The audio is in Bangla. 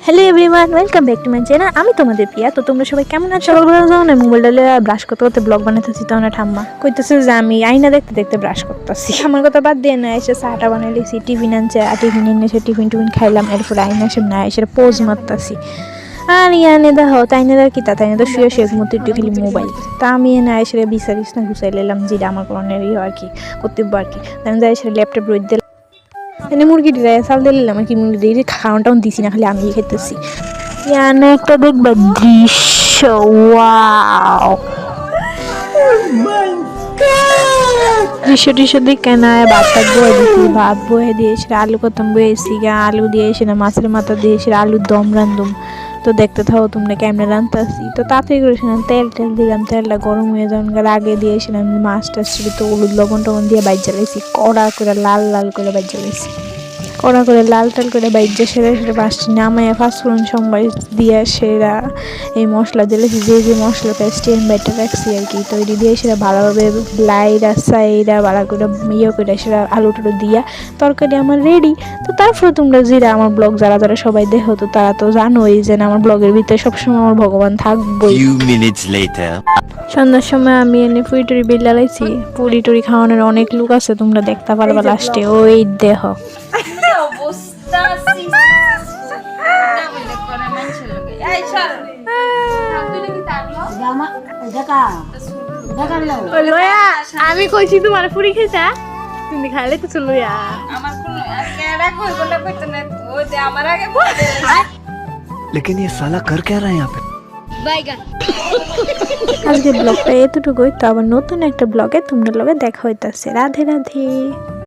Hello everyone, welcome back to my channel. আমি তোমাদের প্রিয়া। তো তোমরা সবাই কেমন আছো? সকালবেলা যাও না মোবাইলটা ব্রাশ করতে করতে ব্লগ বানাতেছি, তখন ঠাম্মা কইতেছে যে আমি আইনা দেখতে দেখতে ব্রাশ করতেছি। আমার কথা বাদ দিয়ে না এসে চাটা বানাইলেছি, টিফিন আনছে, আর টিফিন এনে এসে টিফিন খাইলাম, এরপরে আইনা এসে না এসে পোজ মারতাছি। আর ইয়ানে দেখো তাইনে কি তা তাইনে তো শুয়ে শুয়ে ঘুমোতে একটু খেলি মোবাইল। তা আমি এনে এসে বিচারিস না গুছাই নিলাম, যেটা আমার করণের আর কি কর্তব্য আর কি। আমি যাই এসে ল্যাপটপ রোদ দিলাম, এনে মুরগি দিয়ে চাল দিলাম আর কি। মুরগি দিয়ে খাওয়ান টাউন দিছি না, খালি আমি খেতেছি। ইয়ানে একটা দেখবে দৃশ্য, ওয়াও দৃশ্য দেখে না ভাতটা বয়ে দিয়েছি, ভাত বয়ে দিয়েছি, আলু কতম বয়েছি, আলু দিয়েছি না মাছের মাথা দিয়েছি, আলুর দম রান্ধুম। তো দেখতে থাকো তোমরা কেমনে রান্ধতেছি। তো তাড়াতাড়ি করেছিলাম, তেল দিলাম, তেলটা গরম হয়ে যাওয়ার আগে দিয়েছিলাম মাছটা ছিল, তো হলুদ লবণ টবণ দিয়ে বাইর জ্বালাইছি, কড়া করে লাল লাল করে বাইর জ্বালাইছি, কড়া করে লাল টাল করে বাইজা সেরা সেরা পাঁচটি নামাইয়া ফাঁসফোড়ন সম্বাই দিয়া সেরা এই মশলা দিয়েছি, যে মশলা পেস্টি আমি বাইটা রাখছি আর কি। তো এটি দিয়ে সেটা ভালোভাবে লাইরা সাইরা ভালো করে করে সেটা আলু টুলু দিয়া তরকারি আমার রেডি। তো তারপরে তোমরা যারা আমার ব্লগ যারা সবাই দেখো, তো তারা তো জানোই যে আমার ব্লগের ভিতরে সবসময় আমার ভগবান থাকবই। সন্ধ্যার সময় আমি এনে পুরি টুরি বিল লাগাইছি, পুরি টুরি খাওয়ানোর অনেক লোক আছে, তোমরা দেখতে পারবা লাস্টে। ওই দেহ আমি কইছি তোমার পুরি খেতা, তুমি খাইলে তো চলো। लेकिन ये साला कर क्या रहा है यहाँ पे? আজকে ব্লগটা এতটুকুই। তো আবার নতুন একটা ব্লগে তোমরা লগে দেখা হইতাছে। রাধে রাধে।